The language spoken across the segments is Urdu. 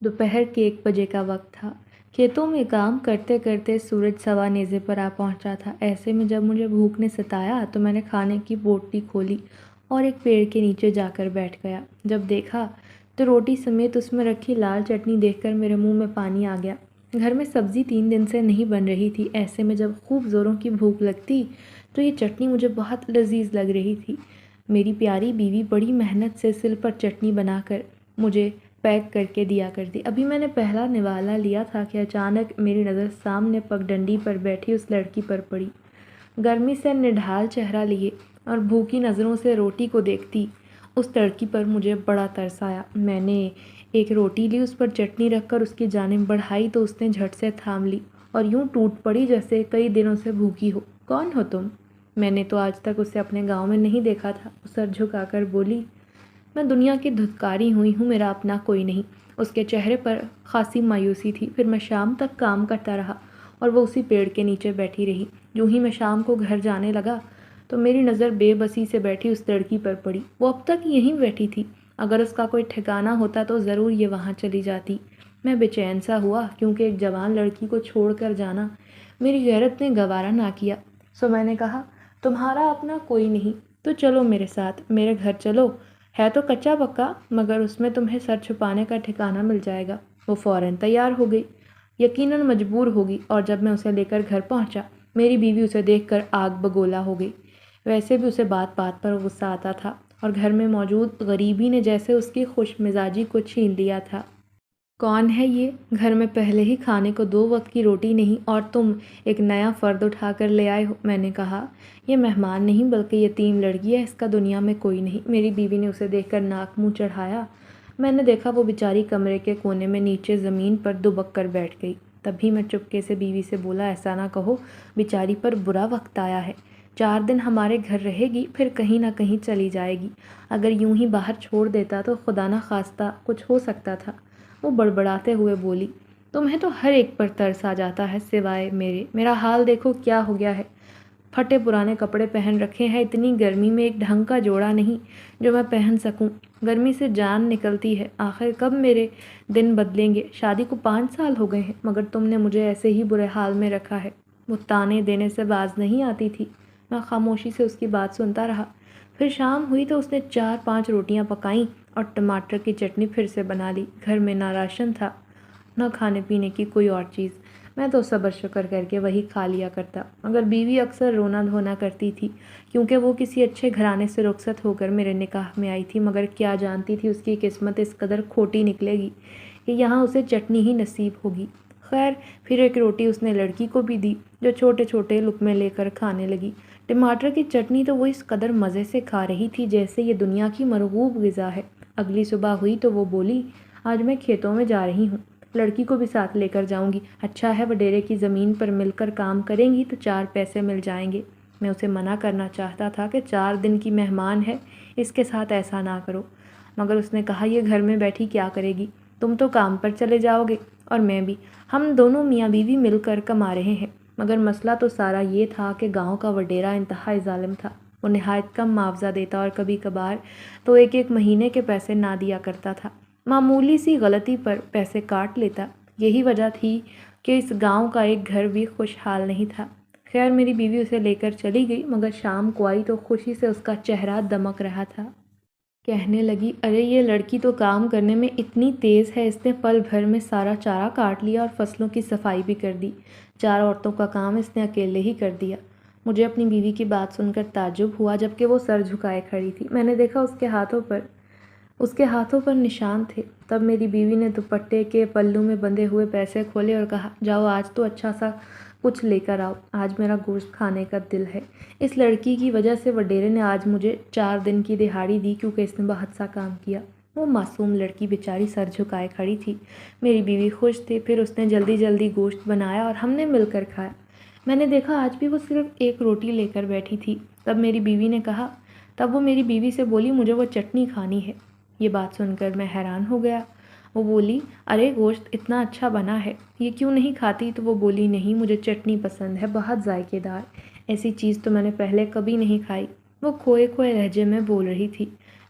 دوپہر کے 1 بجے کا وقت تھا۔ کھیتوں میں کام کرتے کرتے سورج سوا نیزے پر آ پہنچا تھا۔ ایسے میں جب مجھے بھوک نے ستایا تو میں نے کھانے کی بوٹی کھولی اور ایک پیڑ کے نیچے جا کر بیٹھ گیا۔ جب دیکھا تو روٹی سمیت اس میں رکھی لال چٹنی دیکھ کر میرے منہ میں پانی آ گیا۔ گھر میں سبزی 3 دن سے نہیں بن رہی تھی۔ ایسے میں جب خوب زوروں کی بھوک لگتی تو یہ چٹنی مجھے بہت لذیذ لگ رہی تھی۔ میری پیاری بیوی بڑی محنت سے سل پر چٹنی بنا کر مجھے پیک کر کے دیا کرتی۔ ابھی میں نے پہلا نوالا لیا تھا کہ اچانک میری نظر سامنے پگڈنڈی پر بیٹھی اس لڑکی پر پڑی۔ گرمی سے نڈھال چہرہ لیے اور بھوکی نظروں سے روٹی کو دیکھتی اس لڑکی پر مجھے بڑا ترس آیا۔ میں نے ایک روٹی لی، اس پر چٹنی رکھ کر اس کی جانب بڑھائی تو اس نے جھٹ سے تھام لی اور یوں ٹوٹ پڑی جیسے کئی دنوں سے بھوکی ہو۔ کون ہو تم؟ میں نے تو آج تک اسے اپنے گاؤں میں نہیں دیکھا تھا۔ وہ سر جھکا کر بولی، میں دنیا کی دھتکاری ہوئی ہوں، میرا اپنا کوئی نہیں۔ اس کے چہرے پر خاصی مایوسی تھی۔ پھر میں شام تک کام کرتا رہا اور وہ اسی پیڑ کے نیچے بیٹھی رہی۔ یوں ہی میں شام کو گھر جانے لگا تو میری نظر بے بسی سے بیٹھی اس لڑکی پر پڑی۔ وہ اب تک یہیں بیٹھی تھی۔ اگر اس کا کوئی ٹھکانہ ہوتا تو ضرور یہ وہاں چلی جاتی۔ میں بے چین سا ہوا کیونکہ ایک جوان لڑکی کو چھوڑ کر جانا میری غیرت نے گوارا نہ کیا۔ سو میں نے کہا، تمہارا اپنا کوئی نہیں تو چلو میرے ساتھ، میرے گھر چلو، ہے تو کچا پکا مگر اس میں تمہیں سر چھپانے کا ٹھکانہ مل جائے گا۔ وہ فوراً تیار ہو گئی، یقیناً مجبور ہوگی، اور جب میں اسے لے کر گھر پہنچا میری بیوی اسے دیکھ کر آگ بگولا ہو گئی۔ ویسے بھی اسے بات بات پر غصہ آتا تھا اور گھر میں موجود غریبی نے جیسے اس کی خوش مزاجی کو چھین لیا تھا۔ کون ہے یہ؟ گھر میں پہلے ہی کھانے کو 2 وقت کی روٹی نہیں اور تم ایک نیا فرد اٹھا کر لے آئے ہو۔ میں نے کہا، یہ مہمان نہیں بلکہ یتیم لڑکی ہے، اس کا دنیا میں کوئی نہیں۔ میری بیوی نے اسے دیکھ کر ناک منہ چڑھایا۔ میں نے دیکھا وہ بیچاری کمرے کے کونے میں نیچے زمین پر دبک کر بیٹھ گئی۔ تبھی میں چپکے سے بیوی سے بولا، ایسا نہ کہو، بیچاری پر برا وقت آیا ہے۔ 4 دن ہمارے گھر رہے گی پھر کہیں نہ کہیں چلی جائے گی۔ اگر یوں ہی باہر چھوڑ دیتا تو خدا نہ خواستہ کچھ ہو سکتا تھا۔ وہ بڑبڑاتے ہوئے بولی، تمہیں تو ہر ایک پر ترس آ جاتا ہے سوائے میرے۔ میرا حال دیکھو کیا ہو گیا ہے، پھٹے پرانے کپڑے پہن رکھے ہیں، اتنی گرمی میں ایک ڈھنگ کا جوڑا نہیں جو میں پہن سکوں۔ گرمی سے جان نکلتی ہے۔ آخر کب میرے دن بدلیں گے؟ شادی کو 5 سال ہو گئے ہیں مگر تم نے مجھے ایسے ہی برے حال میں رکھا ہے۔ وہ تانے دینے سے باز نہیں آتی تھی۔ میں خاموشی سے اس کی بات سنتا رہا۔ پھر شام ہوئی تو اس نے 4-5 روٹیاں پکائیں اور ٹماٹر کی چٹنی پھر سے بنا لی۔ گھر میں نہ راشن تھا نہ کھانے پینے کی کوئی اور چیز۔ میں تو صبر شکر کر کے وہی کھا لیا کرتا، مگر بیوی اکثر رونا دھونا کرتی تھی کیونکہ وہ کسی اچھے گھرانے سے رخصت ہو کر میرے نکاح میں آئی تھی، مگر کیا جانتی تھی اس کی قسمت اس قدر کھوٹی نکلے گی کہ یہاں اسے چٹنی ہی نصیب ہوگی۔ خیر، پھر ایک روٹی اس نے لڑکی کو بھی دی جو چھوٹے چھوٹے لقمے لے کر کھانے لگی۔ ٹماٹر کی چٹنی تو وہ اس قدر مزے سے کھا رہی تھی جیسے یہ دنیا کی مرغوب غذا ہے۔ اگلی صبح ہوئی تو وہ بولی، آج میں کھیتوں میں جا رہی ہوں، لڑکی کو بھی ساتھ لے کر جاؤں گی۔ اچھا ہے وڈیرے کی زمین پر مل کر کام کریں گی تو 4 پیسے مل جائیں گے۔ میں اسے منع کرنا چاہتا تھا کہ 4 دن کی مہمان ہے، اس کے ساتھ ایسا نہ کرو، مگر اس نے کہا، یہ گھر میں بیٹھی کیا کرے گی؟ تم تو کام پر چلے جاؤ گے اور میں بھی، ہم دونوں میاں بیوی مل کر کما رہے ہیں۔ مگر مسئلہ تو سارا یہ تھا کہ گاؤں کا وڈیرا انتہائی ظالم تھا۔ وہ نہایت کم معاوضہ دیتا اور کبھی کبھار تو ایک مہینے کے پیسے نہ دیا کرتا تھا۔ معمولی سی غلطی پر پیسے کاٹ لیتا۔ یہی وجہ تھی کہ اس گاؤں کا ایک گھر بھی خوشحال نہیں تھا۔ خیر، میری بیوی اسے لے کر چلی گئی مگر شام کو آئی تو خوشی سے اس کا چہرہ دمک رہا تھا۔ کہنے لگی، ارے یہ لڑکی تو کام کرنے میں اتنی تیز ہے، اس نے پل بھر میں سارا چارہ کاٹ لیا اور فصلوں کی صفائی بھی کر دی۔ 4 عورتوں کا کام اس نے اکیلے ہی کر دیا۔ مجھے اپنی بیوی کی بات سن کر تعجب ہوا جبکہ وہ سر جھکائے کھڑی تھی۔ میں نے دیکھا اس کے ہاتھوں پر نشان تھے۔ تب میری بیوی نے دوپٹے کے پلو میں بندھے ہوئے پیسے کھولے اور کہا، جاؤ آج تو اچھا سا کچھ لے کر آؤ، آج میرا گوشت کھانے کا دل ہے۔ اس لڑکی کی وجہ سے وڈیرے نے آج مجھے 4 دن کی دہاڑی دی کیونکہ اس نے بہت سا کام کیا۔ وہ معصوم لڑکی بیچاری سر جھکائے کھڑی تھی۔ میری بیوی خوش تھی۔ پھر اس نے جلدی جلدی گوشت بنایا اور ہم نے مل کر کھایا۔ میں نے دیکھا آج بھی وہ صرف 1 روٹی لے کر بیٹھی تھی۔ تب وہ میری بیوی سے بولی، مجھے وہ چٹنی کھانی ہے۔ یہ بات سن کر میں حیران ہو گیا۔ وہ بولی، ارے گوشت اتنا اچھا بنا ہے، یہ کیوں نہیں کھاتی؟ تو وہ بولی، نہیں مجھے چٹنی پسند ہے، بہت ذائقے دار، ایسی چیز تو میں نے پہلے کبھی نہیں کھائی۔ وہ کھوئے کھوئے لہجے میں بول رہی تھی۔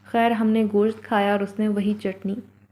خیر، ہم نے گوشت کھایا اور اس نے وہی چٹنی۔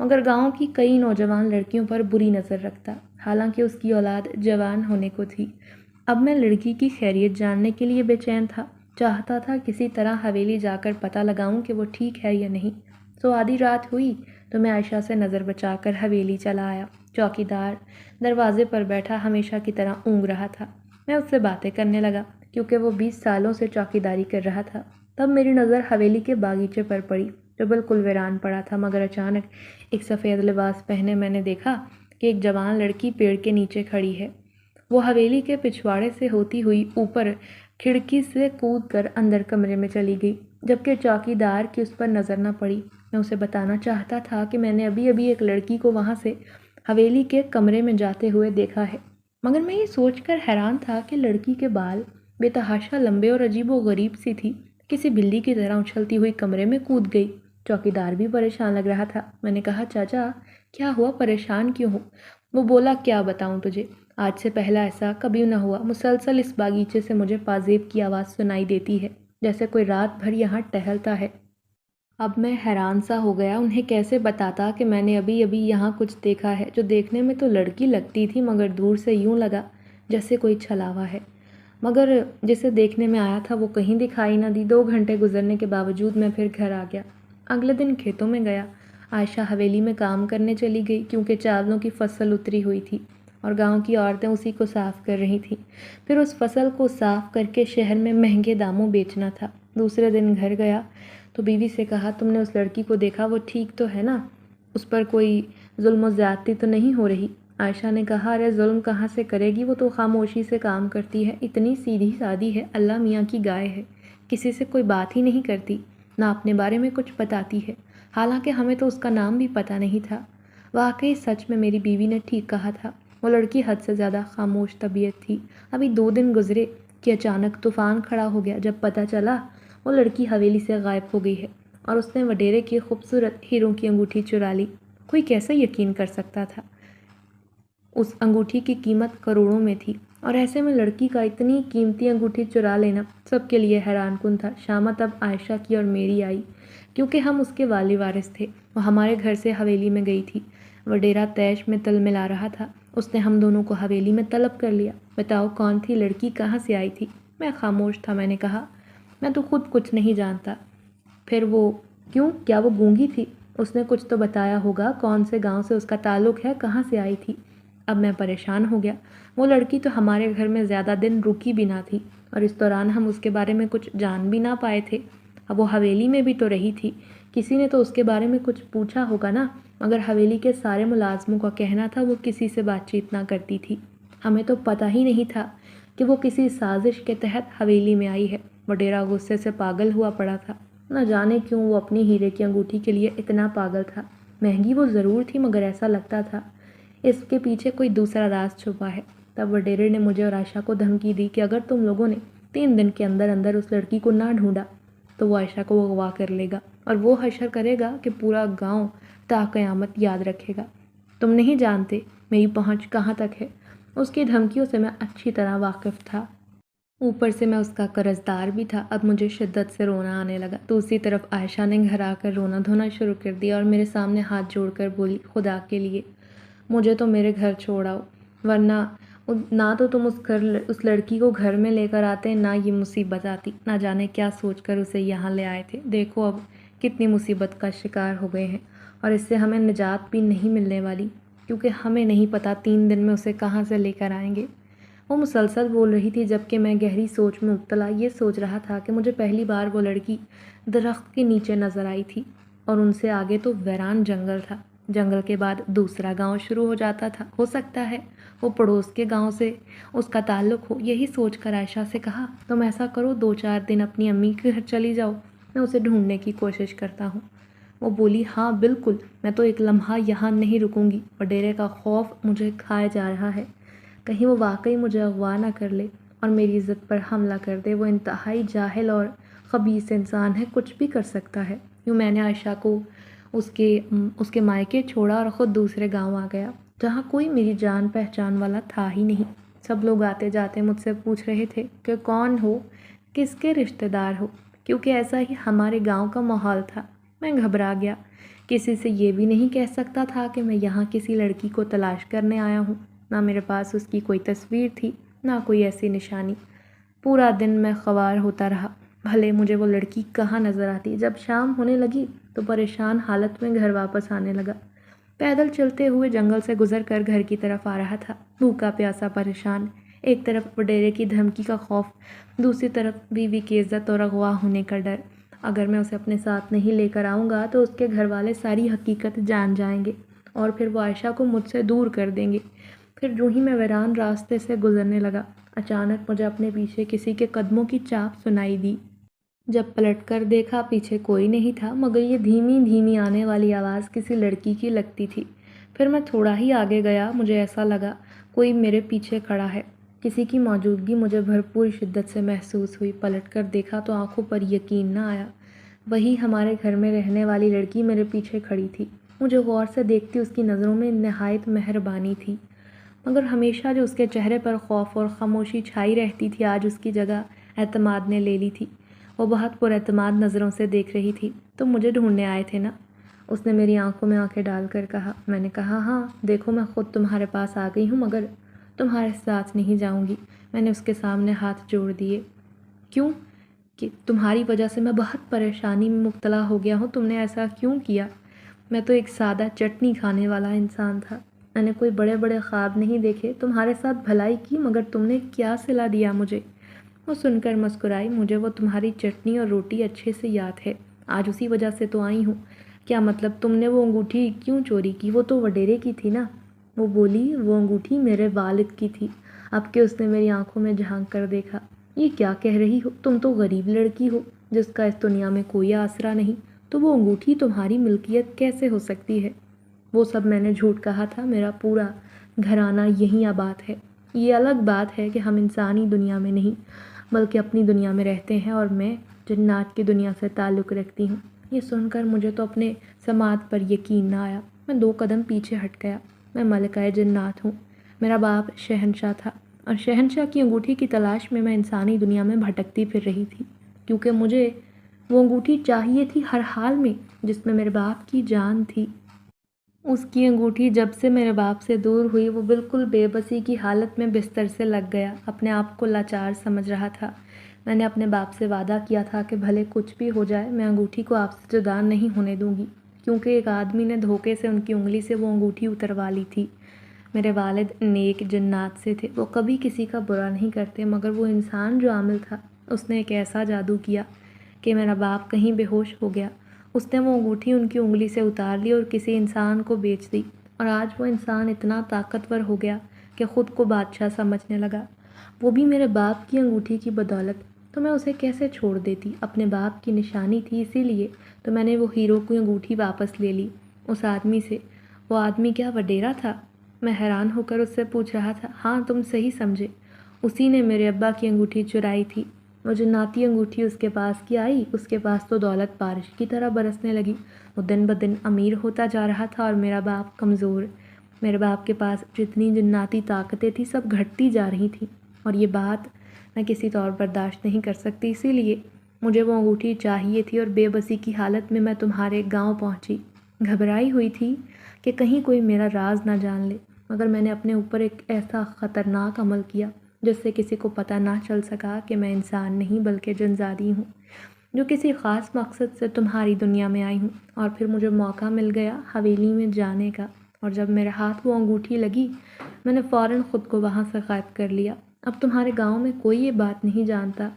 مگر گاؤں کی کئی نوجوان لڑکیوں پر بری نظر رکھتا، حالانکہ اس کی اولاد جوان ہونے کو تھی۔ اب میں لڑکی کی خیریت جاننے کے لیے بے چین تھا، چاہتا تھا کسی طرح حویلی جا کر پتہ لگاؤں کہ وہ ٹھیک ہے یا نہیں۔ آدھی رات ہوئی تو میں عائشہ سے نظر بچا کر حویلی چلا آیا۔ چوکیدار دروازے پر بیٹھا ہمیشہ کی طرح اونگ رہا تھا۔ میں اس سے باتیں کرنے لگا کیونکہ وہ 20 سالوں سے چوکیداری کر رہا تھا۔ تب میری نظر حویلی کے باغیچے پر پڑی جو بالکل ویران پڑا تھا، مگر اچانک ایک سفید لباس پہنے میں نے دیکھا کہ ایک جوان لڑکی پیڑ کے نیچے کھڑی ہے۔ وہ حویلی کے پچھواڑے سے ہوتی ہوئی اوپر کھڑکی سے کود کر اندر کمرے میں چلی گئی، جبکہ چوکیدار کی اس پر نظر نہ پڑی۔ میں اسے بتانا چاہتا تھا کہ میں نے ابھی ایک لڑکی کو وہاں سے حویلی کے کمرے میں جاتے ہوئے دیکھا ہے، مگر میں یہ سوچ کر حیران تھا کہ لڑکی کے بال بے تحاشا لمبے اور عجیب و غریب سی تھی، کسی بلی کی طرح اچھلتی ہوئی کمرے میں کود گئی۔ چوکیدار بھی پریشان لگ رہا تھا۔ میں نے کہا، چاچا کیا ہوا، پریشان کیوں ہو؟ وہ بولا، کیا بتاؤں تجھے، آج سے پہلا ایسا کبھی نہ ہوا۔ مسلسل اس باغیچے سے مجھے پازیب کی آواز سنائی دیتی ہے، جیسے کوئی رات بھر یہاں ٹہلتا ہے۔ اب میں حیران سا ہو گیا، انہیں کیسے بتاتا کہ میں نے ابھی یہاں کچھ دیکھا ہے جو دیکھنے میں تو لڑکی لگتی تھی، مگر دور سے یوں لگا جیسے کوئی چھلاوا ہے۔ مگر جسے دیکھنے میں آیا تھا وہ کہیں دکھائی نہ دی۔ 2 گھنٹے گزرنے کے باوجود میں پھر گھر آ گیا۔ اگلے دن کھیتوں میں گیا۔ عائشہ حویلی میں کام کرنے چلی گئی کیونکہ چاولوں کی فصل اتری ہوئی تھی اور گاؤں کی عورتیں اسی کو صاف کر رہی تھیں۔ پھر اس فصل کو صاف کر کے شہر میں مہنگے داموں بیچنا تھا۔ دوسرے دن گھر گیا تو بیوی سے کہا، تم نے اس لڑکی کو دیکھا، وہ ٹھیک تو ہے نا؟ اس پر کوئی ظلم و زیادتی تو نہیں ہو رہی؟ عائشہ نے کہا، ارے ظلم کہاں سے کرے گی، وہ تو خاموشی سے کام کرتی ہے، اتنی سیدھی سادی ہے، اللہ میاں کی گائے ہے، کسی سے کوئی بات ہی نہیں کرتی، نہ اپنے بارے میں کچھ بتاتی ہے، حالانکہ ہمیں تو اس کا نام بھی پتہ نہیں تھا۔ واقعی سچ میں میری بیوی نے ٹھیک کہا تھا، وہ لڑکی حد سے زیادہ خاموش طبیعت تھی۔ ابھی 2 دن گزرے کہ اچانک طوفان کھڑا ہو گیا جب پتہ چلا وہ لڑکی حویلی سے غائب ہو گئی ہے اور اس نے وڈیرے کی خوبصورت ہیروں کی انگوٹھی چرا لی۔ کوئی کیسے یقین کر سکتا تھا؟ اس انگوٹھی کی قیمت کروڑوں میں تھی، اور ایسے میں لڑکی کا اتنی قیمتی انگوٹھی چرا لینا سب کے لیے حیران کن تھا۔ شامت اب عائشہ کی اور میری آئی، کیونکہ ہم اس کے والی وارث تھے۔ وہ ہمارے گھر سے حویلی میں گئی تھی۔ وڈیرا تیش میں تل ملا رہا تھا، اس نے ہم دونوں کو حویلی میں طلب کر لیا۔ بتاؤ کون تھی لڑکی، کہاں سے آئی تھی؟ میں خاموش تھا۔ میں نے کہا، میں تو خود کچھ نہیں جانتا۔ پھر وہ کیوں، کیا وہ گونگی تھی؟ اس نے کچھ تو بتایا ہوگا، کون سے گاؤں سے اس کا تعلق ہے، کہاں سے آئی تھی؟ اب میں پریشان ہو گیا۔ وہ لڑکی تو ہمارے گھر میں زیادہ دن رکی بھی نہ تھی، اور اس دوران ہم اس کے بارے میں کچھ جان بھی نہ پائے تھے۔ اب وہ حویلی میں بھی تو رہی تھی، کسی نے تو اس کے بارے میں کچھ پوچھا ہوگا نا، مگر حویلی کے سارے ملازموں کا کہنا تھا وہ کسی سے بات چیت نہ کرتی تھی۔ ہمیں تو پتہ ہی نہیں تھا کہ وہ کسی سازش کے تحت حویلی میں آئی ہے۔ وڈیرا غصے سے پاگل ہوا پڑا تھا، نہ جانے کیوں وہ اپنی ہیرے کی انگوٹھی کے لیے اتنا پاگل تھا۔ مہنگی وہ ضرور تھی، مگر ایسا لگتا تھا اس کے پیچھے کوئی دوسرا راز چھپا ہے۔ تب وڈیرے نے مجھے اور عائشہ کو دھمکی دی کہ اگر تم لوگوں نے 3 دن کے اندر اندر اس لڑکی کو نہ ڈھونڈا تو وہ عائشہ کو اغوا کر لے گا اور وہ حشر کرے گا کہ پورا گاؤں تا قیامت یاد رکھے گا۔ تم نہیں جانتے میری پہنچ کہاں تک ہے۔ اس کی دھمکیوں سے میں اچھی طرح واقف تھا، اوپر سے میں اس کا قرض دار بھی تھا۔ اب مجھے شدت سے رونا آنے لگا۔ دوسری طرف عائشہ نے گھر آ کر رونا دھونا شروع کر دیا اور میرے سامنے ہاتھ جوڑ کر بولی، خدا کے لیے مجھے تو میرے گھر چھوڑ آؤ، ورنہ نہ تو تم اس لڑکی کو گھر میں لے کر آتے، نہ یہ مصیبت آتی۔ نہ جانے کیا سوچ کر اسے یہاں لے آئے تھے۔ دیکھو اب کتنی مصیبت کا شکار ہو گئے ہیں، اور اس سے ہمیں نجات بھی نہیں ملنے والی، کیونکہ ہمیں نہیں پتہ 3 دن میں اسے کہاں سے لے کر آئیں گے۔ وہ مسلسل بول رہی تھی جبکہ میں گہری سوچ میں مبتلا یہ سوچ رہا تھا کہ مجھے پہلی بار وہ لڑکی درخت کے نیچے نظر آئی تھی، اور ان سے آگے تو ویران جنگل تھا۔ جنگل کے بعد دوسرا گاؤں شروع ہو جاتا تھا، ہو سکتا ہے وہ پڑوس کے گاؤں سے اس کا تعلق ہو۔ یہی سوچ کر عائشہ سے کہا، تم ایسا کرو 2-4 دن اپنی امی کے گھر چلی جاؤ، میں اسے ڈھونڈنے کی کوشش کرتا ہوں۔ وہ بولی، ہاں بالکل، میں تو ایک لمحہ یہاں نہیں رکوں گی۔ وڈیرے کا خوف مجھے کھائے جا رہا ہے، کہیں وہ واقعی مجھے اغوا نہ کر لے اور میری عزت پر حملہ کر دے۔ وہ انتہائی جاہل اور خبیث انسان ہے، کچھ بھی کر سکتا ہے۔ یوں میں نے عائشہ کو اس کے مائکے چھوڑا اور خود دوسرے گاؤں آ گیا، جہاں کوئی میری جان پہچان والا تھا ہی نہیں۔ سب لوگ آتے جاتے مجھ سے پوچھ رہے تھے کہ کون ہو، کس کے رشتہ دار ہو، کیونکہ ایسا ہی ہمارے گاؤں کا ماحول تھا۔ میں گھبرا گیا کسی سے یہ بھی نہیں کہہ سکتا تھا کہ میں یہاں کسی لڑکی کو تلاش کرنے آیا ہوں۔ نہ میرے پاس اس کی کوئی تصویر تھی، نہ کوئی ایسی نشانی۔ پورا دن میں خوار ہوتا رہا، بھلے مجھے وہ لڑکی کہاں نظر آتی۔ جب شام ہونے لگی تو پریشان حالت میں گھر واپس آنے لگا۔ پیدل چلتے ہوئے جنگل سے گزر کر گھر کی طرف آ رہا تھا، بھوکا پیاسا پریشان۔ ایک طرف وڈیرے کی دھمکی کا خوف، دوسری طرف بیوی کی عزت اور اغوا ہونے کا ڈر۔ اگر میں اسے اپنے ساتھ نہیں لے کر آؤں گا تو اس کے گھر والے ساری حقیقت جان جائیں گے اور پھر وہ عائشہ کو مجھ سے دور کر دیں گے۔ پھر جو ہی میں ویران راستے سے گزرنے لگا، اچانک مجھے اپنے پیچھے کسی کے قدموں کی چاپ سنائی دی۔ جب پلٹ کر دیکھا پیچھے کوئی نہیں تھا، مگر یہ دھیمی دھیمی آنے والی آواز کسی لڑکی کی لگتی تھی۔ پھر میں تھوڑا ہی آگے گیا، مجھے ایسا لگا کوئی میرے پیچھے کھڑا ہے۔ کسی کی موجودگی مجھے بھرپور شدت سے محسوس ہوئی۔ پلٹ کر دیکھا تو آنکھوں پر یقین نہ آیا، وہی ہمارے گھر میں رہنے والی لڑکی میرے پیچھے کھڑی تھی۔ مجھے غور سے دیکھتی اس کی نظروں میں نہایت مہربانی تھی، مگر ہمیشہ جو اس کے چہرے پر خوف اور خاموشی چھائی رہتی تھی، آج اس کی جگہ اعتماد نے لے لی تھی۔ وہ بہت پر اعتماد نظروں سے دیکھ رہی تھی۔ تم مجھے ڈھونڈنے آئے تھے نا؟ اس نے میری آنکھوں میں آنکھیں ڈال کر کہا۔ میں نے کہا ہاں، دیکھو میں خود تمہارے پاس آ گئی ہوں، مگر تمہارے ساتھ نہیں جاؤں گی۔ میں نے اس کے سامنے ہاتھ جوڑ دیے۔ کیوں؟ کہ تمہاری وجہ سے میں بہت پریشانی میں مبتلا ہو گیا ہوں۔ تم نے ایسا کیوں کیا؟ میں تو ایک سادہ چٹنی کھانے والا انسان تھا، میں نے کوئی بڑے بڑے خواب نہیں دیکھے۔ تمہارے ساتھ بھلائی کی، مگر تم نے کیا صلہ دیا مجھے؟ وہ سن کر مسکرائی۔ مجھے وہ تمہاری چٹنی اور روٹی اچھے سے یاد ہے، آج اسی وجہ سے تو آئی ہوں۔ کیا مطلب تم نے وہ انگوٹھی کیوں چوری کی؟ وہ تو وڈیرے کی تھی نا؟ وہ بولی وہ انگوٹھی میرے والد کی تھی۔ اب کہ اس نے میری آنکھوں میں جھانک کر دیکھا۔ یہ کیا کہہ رہی ہو؟ تم تو غریب لڑکی ہو جس کا اس دنیا میں کوئی آسرا نہیں، تو وہ انگوٹھی تمہاری ملکیت کیسے ہو سکتی ہے؟ وہ سب میں نے جھوٹ کہا تھا، میرا پورا گھرانہ یہیں آباد ہے۔ یہ الگ بات ہے کہ ہم انسانی دنیا میں نہیں بلکہ اپنی دنیا میں رہتے ہیں، اور میں جنات کی دنیا سے تعلق رکھتی ہوں۔ یہ سن کر مجھے تو اپنے سماعت پر یقین نہ آیا۔ میں 2 قدم پیچھے ہٹ گیا۔ میں ملکہ جنات ہوں، میرا باپ شہنشاہ تھا، اور شہنشاہ کی انگوٹھی کی تلاش میں انسانی دنیا میں بھٹکتی پھر رہی تھی، کیونکہ مجھے وہ انگوٹھی چاہیے تھی ہر حال میں جس میں میرے باپ کی جان تھی۔ اس کی انگوٹھی جب سے میرے باپ سے دور ہوئی، وہ بالکل بے بسی کی حالت میں بستر سے لگ گیا، اپنے آپ کو لاچار سمجھ رہا تھا۔ میں نے اپنے باپ سے وعدہ کیا تھا کہ بھلے کچھ بھی ہو جائے، میں انگوٹھی کو آپ سے جدا نہیں ہونے دوں گی، کیونکہ ایک آدمی نے دھوکے سے ان کی انگلی سے وہ انگوٹھی اتروا لی تھی۔ میرے والد نیک جنات سے تھے، وہ کبھی کسی کا برا نہیں کرتے، مگر وہ انسان جو عامل تھا، اس نے ایک ایسا جادو کیا کہ میرا باپ کہیں بے ہوش ہو گیا۔ اس نے وہ انگوٹھی ان کی انگلی سے اتار لی اور کسی انسان کو بیچ دی، اور آج وہ انسان اتنا طاقتور ہو گیا کہ خود کو بادشاہ سمجھنے لگا، وہ بھی میرے باپ کی انگوٹھی کی بدولت۔ تو میں اسے کیسے چھوڑ دیتی؟ اپنے باپ کی نشانی تھی، اسی لیے تو میں نے وہ ہیرو کی انگوٹھی واپس لے لی اس آدمی سے۔ وہ آدمی کیا وڈیرا تھا؟ میں حیران ہو کر اس سے پوچھ رہا تھا۔ ہاں، تم صحیح سمجھے، اسی نے میرے ابا کی انگوٹھی چرائی تھی۔ وہ جناتی انگوٹھی اس کے پاس کی آئی، اس کے پاس تو دولت بارش کی طرح برسنے لگی۔ وہ دن بدن امیر ہوتا جا رہا تھا اور میرا باپ کمزور۔ میرے باپ کے پاس جتنی جناتی طاقتیں تھیں سب گھٹتی جا رہی تھیں، اور یہ بات میں کسی طور برداشت نہیں کر سکتی، اسی لیے مجھے وہ انگوٹھی چاہیے تھی، اور بے بسی کی حالت میں تمہارے گاؤں پہنچی۔ گھبرائی ہوئی تھی کہ کہیں کوئی میرا راز نہ جان لے، مگر میں نے اپنے اوپر ایک ایسا خطرناک عمل کیا جس سے کسی کو پتہ نہ چل سکا کہ میں انسان نہیں بلکہ جنزادی ہوں، جو کسی خاص مقصد سے تمہاری دنیا میں آئی ہوں۔ اور پھر مجھے موقع مل گیا حویلی میں جانے کا، اور جب میرے ہاتھ وہ انگوٹھی لگی، میں نے فوراً خود کو وہاں سے غائب کر لیا۔ اب تمہارے گاؤں میں کوئی یہ بات نہیں جانتا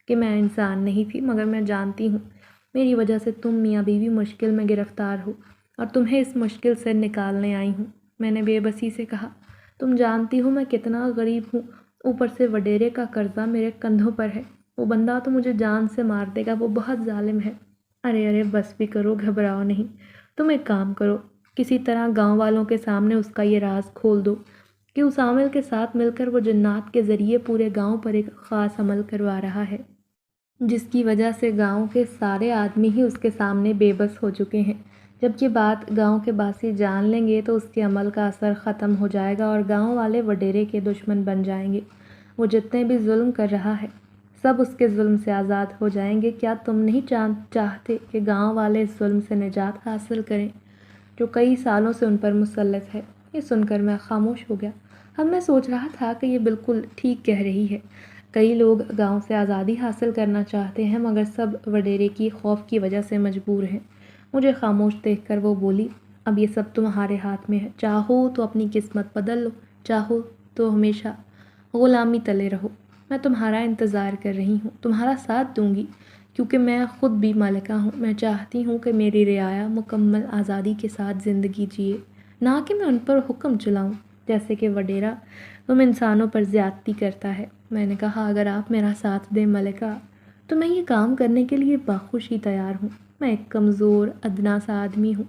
کہ میں انسان نہیں تھی، مگر میں جانتی ہوں میری وجہ سے تم میاں بیوی مشکل میں گرفتار ہو، اور تمہیں اس مشکل سے نکالنے آئی ہوں۔ میں نے بے بسی سے کہا، تم جانتی ہو میں کتنا غریب ہوں، اوپر سے وڈیرے کا قرضہ میرے کندھوں پر ہے، وہ بندہ تو مجھے جان سے مار دے گا، وہ بہت ظالم ہے۔ ارے بس بھی کرو، گھبراؤ نہیں۔ تم ایک کام کرو، کسی طرح گاؤں والوں کے سامنے اس کا یہ راز کھول دو کہ اس عامل کے ساتھ مل کر وہ جنات کے ذریعے پورے گاؤں پر ایک خاص عمل کروا رہا ہے، جس کی وجہ سے گاؤں کے سارے آدمی ہی اس کے سامنے بے بس ہو چکے ہیں۔ جب یہ بات گاؤں کے باسی جان لیں گے تو اس کے عمل کا اثر ختم ہو جائے گا، اور گاؤں والے وڈیرے کے دشمن بن جائیں گے۔ وہ جتنے بھی ظلم کر رہا ہے سب اس کے ظلم سے آزاد ہو جائیں گے۔ کیا تم نہیں چاہتے کہ گاؤں والے اس ظلم سے نجات حاصل کریں؟ جو کئی سالوں سے ان پر مسلط ہے۔ یہ سن کر میں خاموش ہو گیا۔ اب میں سوچ رہا تھا کہ یہ بالکل ٹھیک کہہ رہی ہے۔ کئی لوگ گاؤں سے آزادی حاصل کرنا چاہتے ہیں مگر سب وڈیرے کی خوف کی وجہ سے مجبور ہیں۔ مجھے خاموش دیکھ کر وہ بولی، اب یہ سب تمہارے ہاتھ میں ہے، چاہو تو اپنی قسمت بدل لو، چاہو تو ہمیشہ غلامی تلے رہو۔ میں تمہارا انتظار کر رہی ہوں، تمہارا ساتھ دوں گی، کیونکہ میں خود بھی ملکہ ہوں۔ میں چاہتی ہوں کہ میری رعایا مکمل آزادی کے ساتھ زندگی جیے، نہ کہ میں ان پر حکم چلاؤں جیسے کہ وڈیرا تم انسانوں پر زیادتی کرتا ہے۔ میں نے کہا، اگر آپ میرا ساتھ دیں ملکہ، تو میں یہ کام کرنے کے لیے بخوشی تیار ہوں۔ میں ایک کمزور ادنا سا آدمی ہوں۔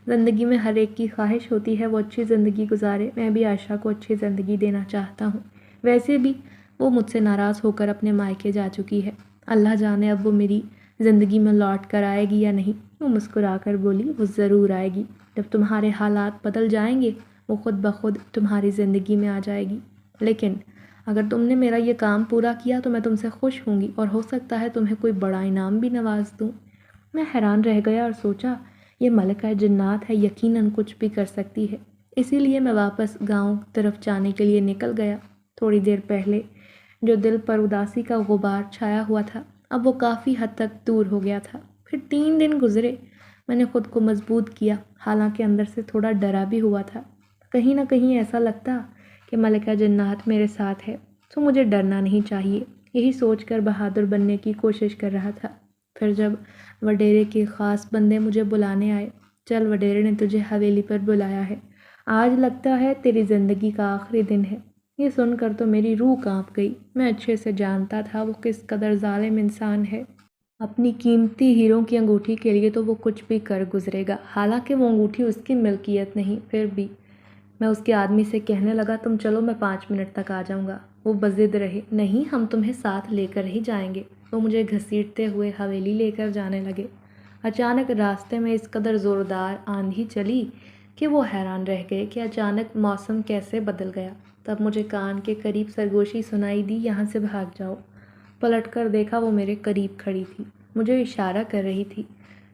زندگی میں ہر ایک کی خواہش ہوتی ہے وہ اچھی زندگی گزارے۔ میں بھی عائشہ کو اچھی زندگی دینا چاہتا ہوں۔ ویسے بھی وہ مجھ سے ناراض ہو کر اپنے مائکے جا چکی ہے۔ اللہ جانے اب وہ میری زندگی میں لوٹ کر آئے گی یا نہیں۔ وہ مسکرا کر بولی، وہ ضرور آئے گی۔ جب تمہارے حالات بدل جائیں گے وہ خود بخود تمہاری زندگی میں آ جائے گی۔ لیکن اگر تم نے میرا یہ کام پورا کیا تو میں تم سے خوش ہوں گی، اور ہو سکتا ہے تمہیں کوئی بڑا انعام بھی نواز دوں۔ میں حیران رہ گیا اور سوچا، یہ ملکہ جنات ہے، یقیناً کچھ بھی کر سکتی ہے۔ اسی لیے میں واپس گاؤں طرف جانے کے لیے نکل گیا۔ تھوڑی دیر پہلے جو دل پر اداسی کا غبار چھایا ہوا تھا اب وہ کافی حد تک دور ہو گیا تھا۔ پھر 3 دن گزرے۔ میں نے خود کو مضبوط کیا، حالانکہ اندر سے تھوڑا ڈرا بھی ہوا تھا۔ کہیں نہ کہیں ایسا لگتا کہ ملکہ جنات میرے ساتھ ہے تو مجھے ڈرنا نہیں چاہیے، یہی سوچ کر بہادر بننے کی کوشش کر رہا تھا۔ پھر جب وڈیرے کے خاص بندے مجھے بلانے آئے، چل وڈیرے نے تجھے حویلی پر بلایا ہے، آج لگتا ہے تیری زندگی کا آخری دن ہے۔ یہ سن کر تو میری روح کانپ گئی۔ میں اچھے سے جانتا تھا وہ کس قدر ظالم انسان ہے۔ اپنی قیمتی ہیروں کی انگوٹھی کے لیے تو وہ کچھ بھی کر گزرے گا، حالانکہ وہ انگوٹھی اس کی ملکیت نہیں۔ پھر بھی میں اس کے آدمی سے کہنے لگا، تم چلو، میں 5 منٹ تک آ جاؤں گا۔ وہ بضد رہے، نہیں، ہم تمہیں ساتھ لے کر ہی جائیں گے۔ وہ مجھے گھسیٹتے ہوئے حویلی لے کر جانے لگے۔ اچانک راستے میں اس قدر زوردار آندھی چلی کہ وہ حیران رہ گئے کہ اچانک موسم کیسے بدل گیا۔ تب مجھے کان کے قریب سرگوشی سنائی دی، یہاں سے بھاگ جاؤ۔ پلٹ کر دیکھا، وہ میرے قریب کھڑی تھی، مجھے اشارہ کر رہی تھی۔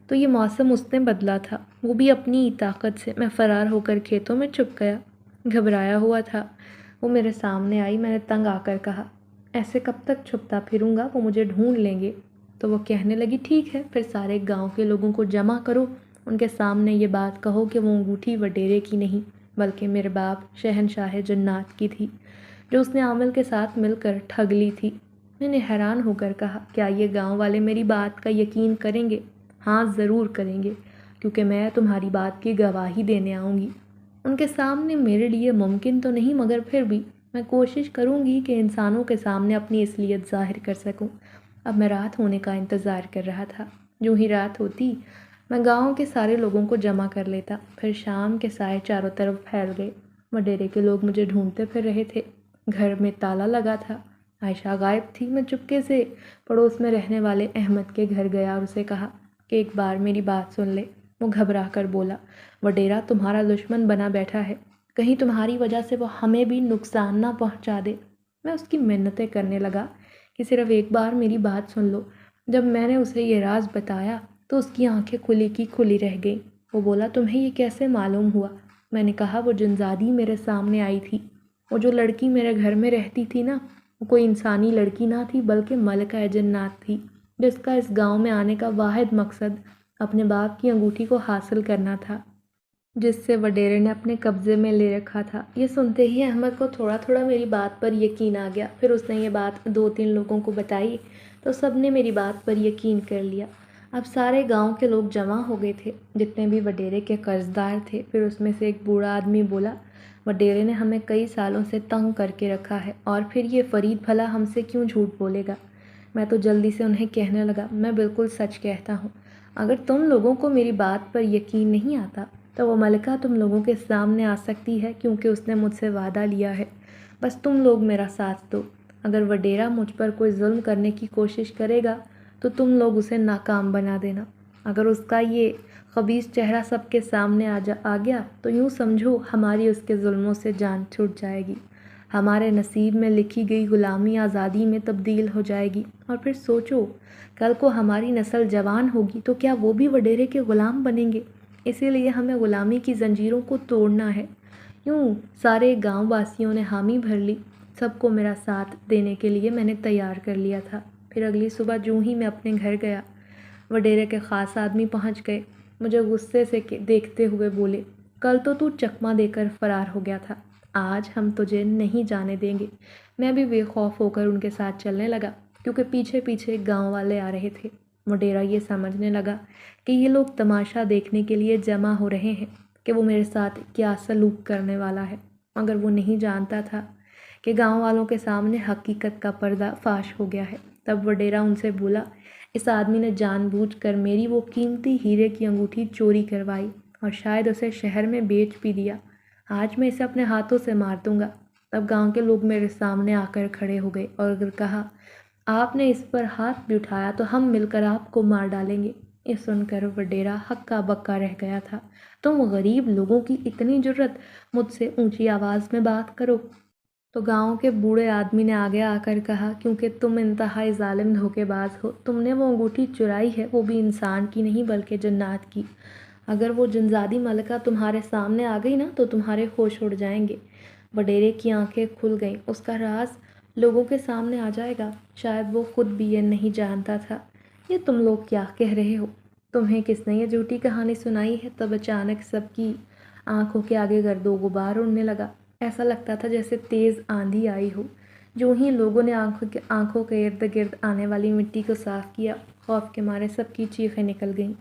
تو یہ موسم اس نے بدلا تھا، وہ بھی اپنی طاقت سے۔ میں فرار ہو کر کھیتوں میں چھپ گیا، گھبرایا ہوا تھا۔ وہ میرے سامنے آئی، میں نے تنگ آ کر کہا، ایسے کب تک چھپتا پھروں گا، وہ مجھے ڈھونڈ لیں گے۔ تو وہ کہنے لگی، ٹھیک ہے، پھر سارے گاؤں کے لوگوں کو جمع کرو، ان کے سامنے یہ بات کہو کہ وہ انگوٹھی وڈیرے کی نہیں بلکہ میرے باپ شہنشاہ جنات کی تھی، جو اس نے عامل کے ساتھ مل کر ٹھگ لی تھی۔ میں نے حیران ہو کر کہا، کیا یہ گاؤں والے میری بات کا یقین کریں گے؟ ہاں، ضرور کریں گے، کیونکہ میں تمہاری بات کی گواہی دینے آؤں گی۔ ان کے سامنے میرے لیے ممکن تو نہیں، مگر پھر بھی میں کوشش کروں گی کہ انسانوں کے سامنے اپنی اصلیت ظاہر کر سکوں۔ اب میں رات ہونے کا انتظار کر رہا تھا۔ جو ہی رات ہوتی میں گاؤں کے سارے لوگوں کو جمع کر لیتا۔ پھر شام کے سائے چاروں طرف پھیل گئے۔ وڈیرے کے لوگ مجھے ڈھونڈتے پھر رہے تھے۔ گھر میں تالا لگا تھا، عائشہ غائب تھی۔ میں چپکے سے پڑوس میں رہنے والے احمد کے گھر گیا اور اسے کہا کہ ایک بار میری بات سن لے۔ وہ گھبرا کر بولا، وڈیرا تمہارا دشمن بنا بیٹھا ہے، کہیں تمہاری وجہ سے وہ ہمیں بھی نقصان نہ پہنچا دے۔ میں اس کی منتیں کرنے لگا کہ صرف ایک بار میری بات سن لو۔ جب میں نے اسے یہ راز بتایا تو اس کی آنکھیں کھلی کی کھلی رہ گئیں۔ وہ بولا، تمہیں یہ کیسے معلوم ہوا؟ میں نے کہا، وہ جنزادی میرے سامنے آئی تھی۔ وہ جو لڑکی میرے گھر میں رہتی تھی نا، وہ کوئی انسانی لڑکی نہ تھی بلکہ ملکہ جنات تھی، جس کا اس گاؤں میں آنے کا واحد مقصد اپنے باپ کی انگوٹھی کو حاصل کرنا تھا، جس سے وڈیرے نے اپنے قبضے میں لے رکھا تھا۔ یہ سنتے ہی احمد کو تھوڑا تھوڑا میری بات پر یقین آ گیا۔ پھر اس نے یہ بات 2-3 لوگوں کو بتائی تو سب نے میری بات پر یقین کر لیا۔ اب سارے گاؤں کے لوگ جمع ہو گئے تھے، جتنے بھی وڈیرے کے قرض دار تھے۔ پھر اس میں سے ایک بوڑھا آدمی بولا، وڈیرے نے ہمیں کئی سالوں سے تنگ کر کے رکھا ہے، اور پھر یہ فرید بھلا ہم سے کیوں جھوٹ بولے گا؟ میں تو جلدی سے انہیں کہنے لگا، میں بالکل سچ کہتا ہوں۔ اگر تم لوگوں کو میری بات پر یقین نہیں آتا تو وہ ملکہ تم لوگوں کے سامنے آ سکتی ہے، کیونکہ اس نے مجھ سے وعدہ لیا ہے۔ بس تم لوگ میرا ساتھ دو۔ اگر وڈیرا مجھ پر کوئی ظلم کرنے کی کوشش کرے گا تو تم لوگ اسے ناکام بنا دینا۔ اگر اس کا یہ خبیث چہرہ سب کے سامنے آ گیا تو یوں سمجھو ہماری اس کے ظلموں سے جان چھوٹ جائے گی، ہمارے نصیب میں لکھی گئی غلامی آزادی میں تبدیل ہو جائے گی۔ اور پھر سوچو، کل کو ہماری نسل جوان ہوگی تو کیا وہ بھی وڈیرے کے غلام بنیں گے؟ اسی لیے ہمیں غلامی کی زنجیروں کو توڑنا ہے۔ یوں سارے گاؤں واسیوں نے حامی بھر لی۔ سب کو میرا ساتھ دینے کے لیے میں نے تیار کر لیا تھا۔ پھر اگلی صبح جوں ہی میں اپنے گھر گیا، وڈیرے کے خاص آدمی پہنچ گئے۔ مجھے غصے سے دیکھتے ہوئے بولے، کل تو چکمہ دے کر فرار ہو گیا تھا، آج ہم تجھے نہیں جانے دیں گے۔ میں بھی بے خوف ہو کر ان کے ساتھ چلنے لگا، کیونکہ پیچھے پیچھے گاؤں والے آ رہے تھے۔ وڈیرا یہ سمجھنے لگا کہ یہ لوگ تماشا دیکھنے کے لیے جمع ہو رہے ہیں کہ وہ میرے ساتھ کیا سلوک کرنے والا ہے، مگر وہ نہیں جانتا تھا کہ گاؤں والوں کے سامنے حقیقت کا پردہ فاش ہو گیا ہے۔ تب وڈیرا ان سے بولا، اس آدمی نے جان بوجھ کر میری وہ قیمتی ہیرے کی انگوٹھی چوری کروائی اور شاید اسے شہر میں بیچ بھی دیا۔ آج میں اسے اپنے ہاتھوں سے مار دوں گا۔ تب گاؤں کے لوگ میرے سامنے آ کر کھڑے ہو گئے اور اگر کہا، آپ نے اس پر ہاتھ بھی اٹھایا تو ہم مل کر آپ کو مار ڈالیں گے۔ یہ سن کر وڈیرا ہکا بکا رہ گیا تھا۔ تم غریب لوگوں کی اتنی جرأت، مجھ سے اونچی آواز میں بات کرو؟ تو گاؤں کے بوڑھے آدمی نے آگے آ کر کہا، کیونکہ تم انتہائی ظالم دھوکے باز ہو، تم نے وہ انگوٹھی چرائی ہے، وہ بھی انسان کی نہیں بلکہ جنات کی۔ اگر وہ جنزادی ملکہ تمہارے سامنے آ گئی نا تو تمہارے ہوش اڑ جائیں گے۔ وڈیرے کی آنکھیں کھل گئیں، اس کا راز لوگوں کے سامنے آ جائے گا۔ شاید وہ خود بھی یہ نہیں جانتا تھا۔ یہ تم لوگ کیا کہہ رہے ہو؟ تمہیں کس نے یہ جھوٹی کہانی سنائی ہے؟ تب اچانک سب کی آنکھوں کے آگے گرد و غبار اڑنے لگا۔ ایسا لگتا تھا جیسے تیز آندھی آئی ہو۔ جو ہی لوگوں نے آنکھوں کے ارد گرد آنے والی مٹی کو صاف کیا، خوف کے مارے سب کی چیخیں نکل گئیں،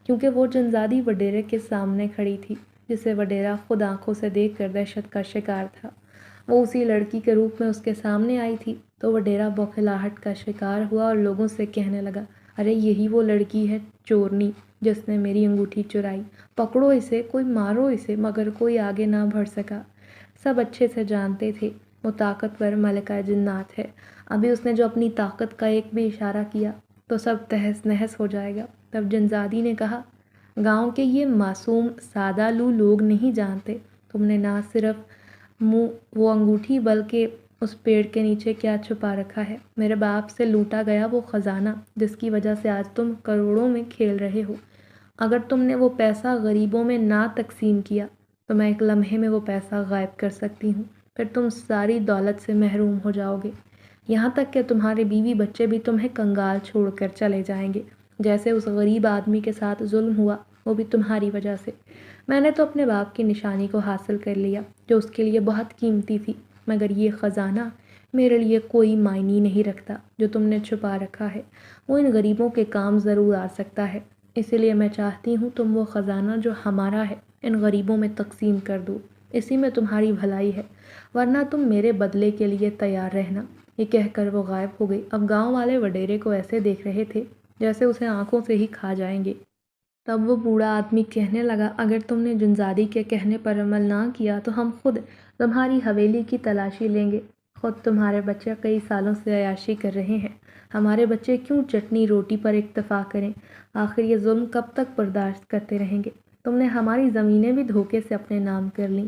کیونکہ وہ جنزادی وڈیرے کے سامنے کھڑی تھی، جسے وڈیرا خود آنکھوں سے دیکھ کر دہشت کا شکار تھا۔ وہ اسی لڑکی کے روپ میں اس کے سامنے آئی تھی، تو وڈیرا بوکھلاہٹ کا شکار ہوا اور لوگوں سے کہنے لگا، ارے یہی وہ لڑکی ہے چورنی جس نے میری انگوٹھی چرائی، پکڑو اسے، کوئی مارو اسے۔ مگر کوئی آگے نہ بڑھ سکا۔ سب اچھے سے جانتے تھے وہ طاقتور ملکہ جنات ہے، ابھی اس نے جو اپنی طاقت کا ایک بھی اشارہ کیا تو سب تہس نہس ہو جائے گا۔ تب جنزادی نے کہا، گاؤں کے یہ معصوم سادہ لو لوگ نہیں جانتے تم نے نہ صرف وہ انگوٹھی بلکہ اس پیڑ کے نیچے کیا چھپا رکھا ہے، میرے باپ سے لوٹا گیا وہ خزانہ جس کی وجہ سے آج تم کروڑوں میں کھیل رہے ہو۔ اگر تم نے وہ پیسہ غریبوں میں نہ تقسیم کیا تو میں ایک لمحے میں وہ پیسہ غائب کر سکتی ہوں، پھر تم ساری دولت سے محروم ہو جاؤ گے، یہاں تک کہ تمہارے بیوی بچے بھی تمہیں کنگال چھوڑ کر چلے جائیں گے، جیسے اس غریب آدمی کے ساتھ ظلم ہوا، وہ بھی تمہاری وجہ سے۔ میں نے تو اپنے باپ کی نشانی کو حاصل کر لیا جو اس کے لیے بہت قیمتی تھی، مگر یہ خزانہ میرے لیے کوئی معنی نہیں رکھتا جو تم نے چھپا رکھا ہے، وہ ان غریبوں کے کام ضرور آ سکتا ہے، اسی لیے میں چاہتی ہوں تم وہ خزانہ جو ہمارا ہے ان غریبوں میں تقسیم کر دو، اسی میں تمہاری بھلائی ہے، ورنہ تم میرے بدلے کے لیے تیار رہنا۔ یہ کہہ کر وہ غائب ہو گئی۔ اب گاؤں والے وڈیرے کو ایسے دیکھ رہے تھے جیسے اسے آنکھوں سے ہی کھا جائیں گے۔ تب وہ بوڑھا آدمی کہنے لگا، اگر تم نے جنزادی کے کہنے پر عمل نہ کیا تو ہم خود تمہاری حویلی کی تلاشی لیں گے۔ خود تمہارے بچے کئی سالوں سے عیاشی کر رہے ہیں، ہمارے بچے کیوں چٹنی روٹی پر اکتفا کریں؟ آخر یہ ظلم کب تک برداشت کرتے رہیں گے؟ تم نے ہماری زمینیں بھی دھوکے سے اپنے نام کر لیں،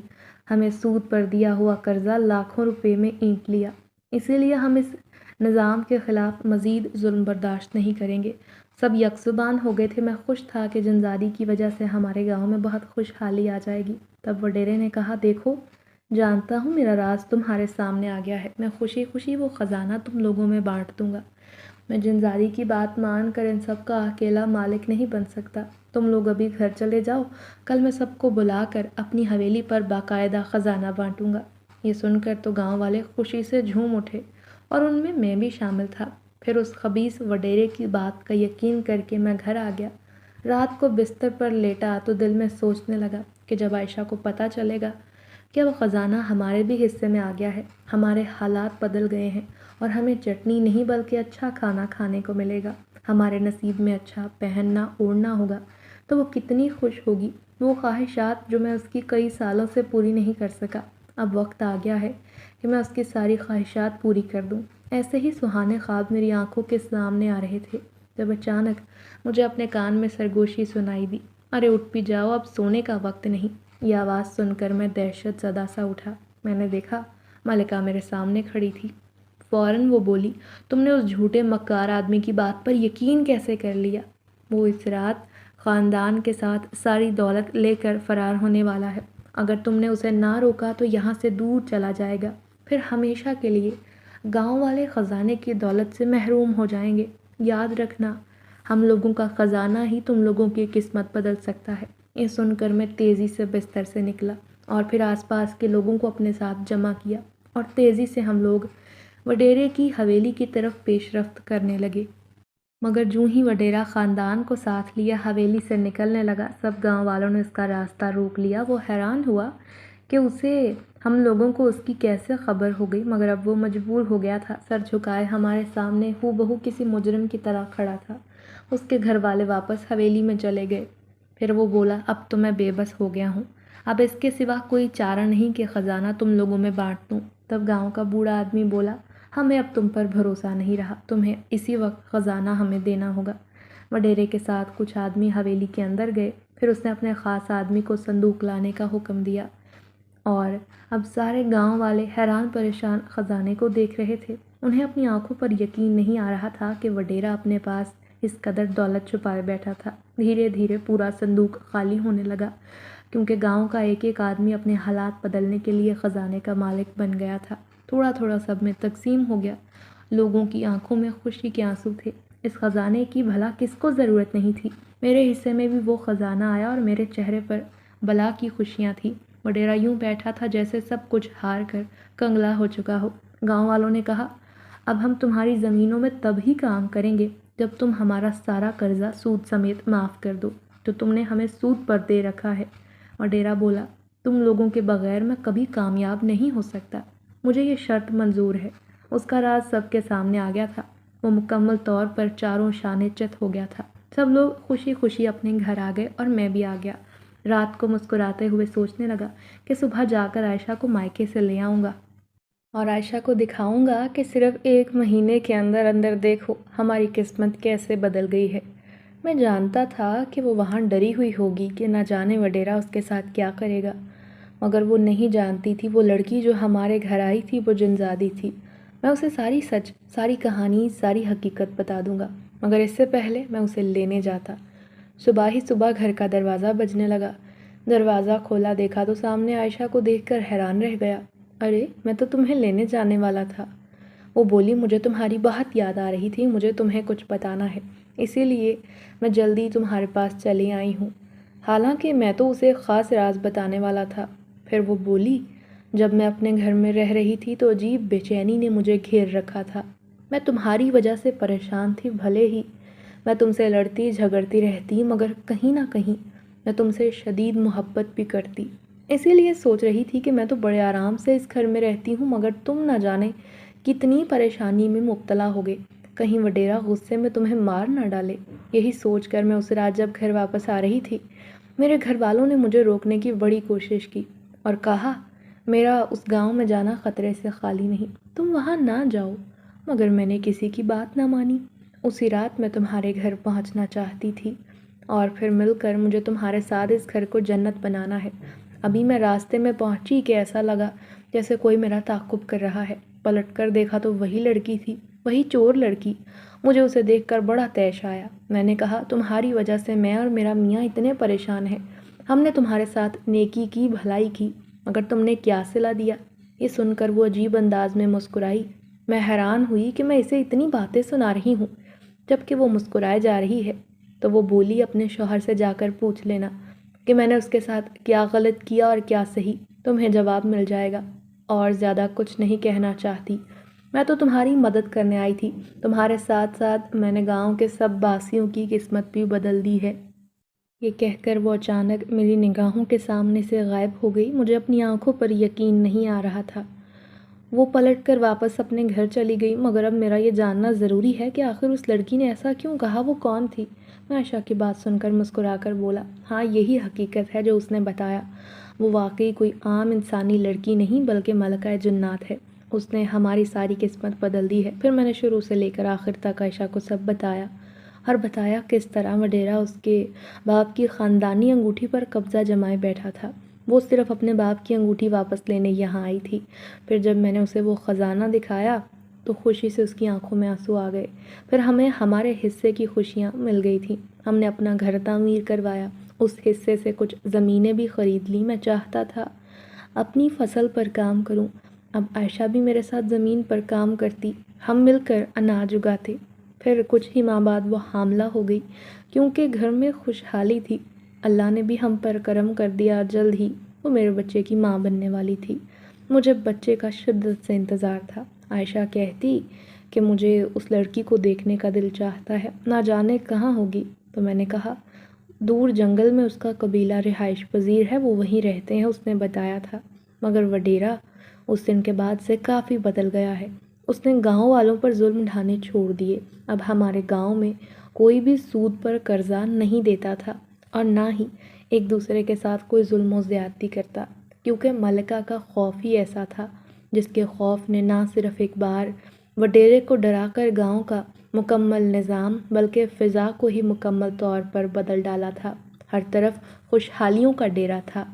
ہمیں سود پر دیا ہوا قرضہ لاکھوں روپے میں اینٹ لیا، اسی لیے ہم اس نظام کے خلاف مزید ظلم برداشت نہیں کریں گے۔ سب یک زبان ہو گئے تھے۔ میں خوش تھا کہ جنزادی کی وجہ سے ہمارے گاؤں میں بہت خوشحالی آ جائے گی۔ تب وڈیرے نے کہا، دیکھو جانتا ہوں میرا راز تمہارے سامنے آ گیا ہے، میں خوشی خوشی وہ خزانہ تم لوگوں میں بانٹ دوں گا۔ میں جنزادی کی بات مان کر ان سب کا اکیلا مالک نہیں بن سکتا۔ تم لوگ ابھی گھر چلے جاؤ، کل میں سب کو بلا کر اپنی حویلی پر باقاعدہ خزانہ بانٹوں گا۔ یہ سن کر تو گاؤں والے خوشی سے جھوم اٹھے اور ان میں بھی شامل تھا۔ پھر اس خبیث وڈیرے کی بات کا یقین کر کے میں گھر آ گیا۔ رات کو بستر پر لیٹا تو دل میں سوچنے لگا کہ جب عائشہ کو پتہ چلے گا کہ وہ خزانہ ہمارے بھی حصے میں آ گیا ہے، ہمارے حالات بدل گئے ہیں اور ہمیں چٹنی نہیں بلکہ اچھا کھانا کھانے کو ملے گا، ہمارے نصیب میں اچھا پہننا اوڑھنا ہوگا، تو وہ کتنی خوش ہوگی۔ وہ خواہشات جو میں اس کی کئی سالوں سے پوری نہیں کر سکا، اب وقت آ گیا ہے کہ میں اس کی ساری خواہشات پوری کر دوں۔ ایسے ہی سہانے خواب میری آنکھوں کے سامنے آ رہے تھے جب اچانک مجھے اپنے کان میں سرگوشی سنائی دی، ارے اٹھ بھی جاؤ، اب سونے کا وقت نہیں۔ یہ آواز سن کر میں دہشت زدہ سا اٹھا۔ میں نے دیکھا ملکہ میرے سامنے کھڑی تھی۔ فوراً وہ بولی، تم نے اس جھوٹے مکار آدمی کی بات پر یقین کیسے کر لیا؟ وہ اس رات خاندان کے ساتھ ساری دولت لے کر فرار ہونے والا ہے۔ اگر تم نے اسے نہ روکا تو یہاں سے دور چلا جائے گا، پھر ہمیشہ کے لیے گاؤں والے خزانے کی دولت سے محروم ہو جائیں گے۔ یاد رکھنا، ہم لوگوں کا خزانہ ہی تم لوگوں کی قسمت بدل سکتا ہے۔ یہ سن کر میں تیزی سے بستر سے نکلا اور پھر آس پاس کے لوگوں کو اپنے ساتھ جمع کیا اور تیزی سے ہم لوگ وڈیرے کی حویلی کی طرف پیش رفت کرنے لگے۔ مگر جوں ہی وڈیرا خاندان کو ساتھ لیا حویلی سے نکلنے لگا، سب گاؤں والوں نے اس کا راستہ روک لیا۔ وہ حیران ہوا کہ ہم لوگوں کو اس کی کیسے خبر ہو گئی، مگر اب وہ مجبور ہو گیا تھا۔ سر جھکائے ہمارے سامنے ہو بہو کسی مجرم کی طرح کھڑا تھا۔ اس کے گھر والے واپس حویلی میں چلے گئے۔ پھر وہ بولا، اب تو میں بے بس ہو گیا ہوں، اب اس کے سوا کوئی چارہ نہیں کہ خزانہ تم لوگوں میں بانٹ دوں۔ تب گاؤں کا بوڑھا آدمی بولا، ہمیں اب تم پر بھروسہ نہیں رہا، تمہیں اسی وقت خزانہ ہمیں دینا ہوگا۔ وڈیرے کے ساتھ کچھ آدمی حویلی کے اندر گئے، پھر اس نے اپنے خاص آدمی کو صندوق لانے کا حکم دیا، اور اب سارے گاؤں والے حیران پریشان خزانے کو دیکھ رہے تھے۔ انہیں اپنی آنکھوں پر یقین نہیں آ رہا تھا کہ وڈیرا اپنے پاس اس قدر دولت چھپائے بیٹھا تھا۔ دھیرے دھیرے پورا صندوق خالی ہونے لگا، کیونکہ گاؤں کا ایک ایک آدمی اپنے حالات بدلنے کے لیے خزانے کا مالک بن گیا تھا۔ تھوڑا تھوڑا سب میں تقسیم ہو گیا۔ لوگوں کی آنکھوں میں خوشی کے آنسو تھے۔ اس خزانے کی بھلا کس کو ضرورت نہیں تھی؟ میرے حصے میں بھی وہ خزانہ آیا اور میرے چہرے پر بلا کی خوشیاں تھیں۔ وڈیرا یوں بیٹھا تھا جیسے سب کچھ ہار کر کنگلا ہو چکا ہو۔ گاؤں والوں نے کہا، اب ہم تمہاری زمینوں میں تب ہی کام کریں گے جب تم ہمارا سارا قرضہ سود سمیت معاف کر دو، تو تم نے ہمیں سود پر دے رکھا ہے۔ وڈیرا بولا، تم لوگوں کے بغیر میں کبھی کامیاب نہیں ہو سکتا، مجھے یہ شرط منظور ہے۔ اس کا راز سب کے سامنے آ گیا تھا۔ وہ مکمل طور پر چاروں شانے چت ہو گیا تھا۔ سب لوگ خوشی خوشی اپنے گھر آ گئے اور میں بھی آ گیا۔ رات کو مسکراتے ہوئے سوچنے لگا کہ صبح جا کر عائشہ کو مائکے سے لے آؤں گا اور عائشہ کو دکھاؤں گا کہ صرف 1 مہینے کے اندر اندر دیکھو ہماری قسمت کیسے بدل گئی ہے۔ میں جانتا تھا کہ وہ وہاں ڈری ہوئی ہوگی کہ نہ جانے وڈیرا اس کے ساتھ کیا کرے گا، مگر وہ نہیں جانتی تھی وہ لڑکی جو ہمارے گھر آئی تھی وہ جنزادی تھی۔ میں اسے ساری سچ، ساری کہانی، ساری حقیقت بتا دوں گا، مگر اس سے پہلے میں اسے لینے جاتا۔ صبح ہی صبح گھر کا دروازہ بجنے لگا۔ دروازہ کھولا، دیکھا تو سامنے عائشہ کو دیکھ کر حیران رہ گیا۔ ارے، میں تو تمہیں لینے جانے والا تھا۔ وہ بولی، مجھے تمہاری بہت یاد آ رہی تھی، مجھے تمہیں کچھ بتانا ہے، اسی لیے میں جلدی تمہارے پاس چلی آئی ہوں۔ حالانکہ میں تو اسے خاص راز بتانے والا تھا۔ پھر وہ بولی، جب میں اپنے گھر میں رہ رہی تھی تو عجیب بے چینی نے مجھے گھیر رکھا تھا۔ میں تمہاری وجہ سے پریشان تھی، بھلے ہی میں تم سے لڑتی جھگڑتی رہتی، مگر کہیں نہ کہیں میں تم سے شدید محبت بھی کرتی۔ اسی لیے سوچ رہی تھی کہ میں تو بڑے آرام سے اس گھر میں رہتی ہوں، مگر تم نہ جانے کتنی پریشانی میں مبتلا ہوگے، کہیں وڈیرا غصے میں تمہیں مار نہ ڈالے۔ یہی سوچ کر میں اس رات جب گھر واپس آ رہی تھی، میرے گھر والوں نے مجھے روکنے کی بڑی کوشش کی اور کہا میرا اس گاؤں میں جانا خطرے سے خالی نہیں، تم وہاں نہ جاؤ، مگر میں نے کسی کی بات نہ مانی۔ اسی رات میں تمہارے گھر پہنچنا چاہتی تھی اور پھر مل کر مجھے تمہارے ساتھ اس گھر کو جنت بنانا ہے۔ ابھی میں راستے میں پہنچی کہ ایسا لگا جیسے کوئی میرا تعقب کر رہا ہے۔ پلٹ کر دیکھا تو وہی لڑکی تھی، وہی چور لڑکی۔ مجھے اسے دیکھ کر بڑا طیش آیا۔ میں نے کہا، تمہاری وجہ سے میں اور میرا میاں اتنے پریشان ہیں، ہم نے تمہارے ساتھ نیکی کی، بھلائی کی، مگر تم نے کیا صلہ دیا؟ یہ سن کر وہ عجیب انداز میں مسکرائی۔ میں حیران ہوئی کہ میں اسے اتنی باتیں سنا رہی ہوں جبکہ وہ مسکرائے جا رہی ہے۔ تو وہ بولی، اپنے شوہر سے جا کر پوچھ لینا کہ میں نے اس کے ساتھ کیا غلط کیا اور کیا صحیح، تمہیں جواب مل جائے گا۔ اور زیادہ کچھ نہیں کہنا چاہتی، میں تو تمہاری مدد کرنے آئی تھی، تمہارے ساتھ ساتھ میں نے گاؤں کے سب باسیوں کی قسمت بھی بدل دی ہے۔ یہ کہہ کر وہ اچانک میری نگاہوں کے سامنے سے غائب ہو گئی۔ مجھے اپنی آنکھوں پر یقین نہیں آ رہا تھا۔ وہ پلٹ کر واپس اپنے گھر چلی گئی، مگر اب میرا یہ جاننا ضروری ہے کہ آخر اس لڑکی نے ایسا کیوں کہا، وہ کون تھی؟ میں عائشہ کی بات سن کر مسکرا کر بولا، ہاں یہی حقیقت ہے جو اس نے بتایا، وہ واقعی کوئی عام انسانی لڑکی نہیں بلکہ ملکہ جنات ہے، اس نے ہماری ساری قسمت بدل دی ہے۔ پھر میں نے شروع سے لے کر آخر تک عائشہ کو سب بتایا، اور بتایا کس طرح وڈیرا اس کے باپ کی خاندانی انگوٹھی پر قبضہ جمائے بیٹھا تھا۔ وہ صرف اپنے باپ کی انگوٹھی واپس لینے یہاں آئی تھی۔ پھر جب میں نے اسے وہ خزانہ دکھایا تو خوشی سے اس کی آنکھوں میں آنسو آ گئے۔ پھر ہمیں ہمارے حصے کی خوشیاں مل گئی تھیں۔ ہم نے اپنا گھر تعمیر کروایا، اس حصے سے کچھ زمینیں بھی خرید لیں۔ میں چاہتا تھا اپنی فصل پر کام کروں۔ اب عائشہ بھی میرے ساتھ زمین پر کام کرتی، ہم مل کر اناج اگاتے۔ پھر کچھ ہی ماہ بعد وہ حاملہ ہو گئی، کیونکہ گھر میں خوشحالی تھی۔ اللہ نے بھی ہم پر کرم کر دیا، جلد ہی وہ میرے بچے کی ماں بننے والی تھی۔ مجھے بچے کا شدت سے انتظار تھا۔ عائشہ کہتی کہ مجھے اس لڑکی کو دیکھنے کا دل چاہتا ہے، نہ جانے کہاں ہوگی۔ تو میں نے کہا دور جنگل میں اس کا قبیلہ رہائش پذیر ہے، وہ وہیں رہتے ہیں، اس نے بتایا تھا۔ مگر وڈیرا اس دن کے بعد سے کافی بدل گیا ہے۔ اس نے گاؤں والوں پر ظلم ڈھانے چھوڑ دیے۔ اب ہمارے گاؤں میں کوئی بھی سود پر قرضہ نہیں دیتا تھا اور نہ ہی ایک دوسرے کے ساتھ کوئی ظلم و زیادتی کرتا، کیونکہ ملکہ کا خوف ہی ایسا تھا جس کے خوف نے نہ صرف ایک بار وڈیرے کو ڈرا کر گاؤں کا مکمل نظام بلکہ فضا کو ہی مکمل طور پر بدل ڈالا تھا۔ ہر طرف خوشحالیوں کا ڈیرا تھا۔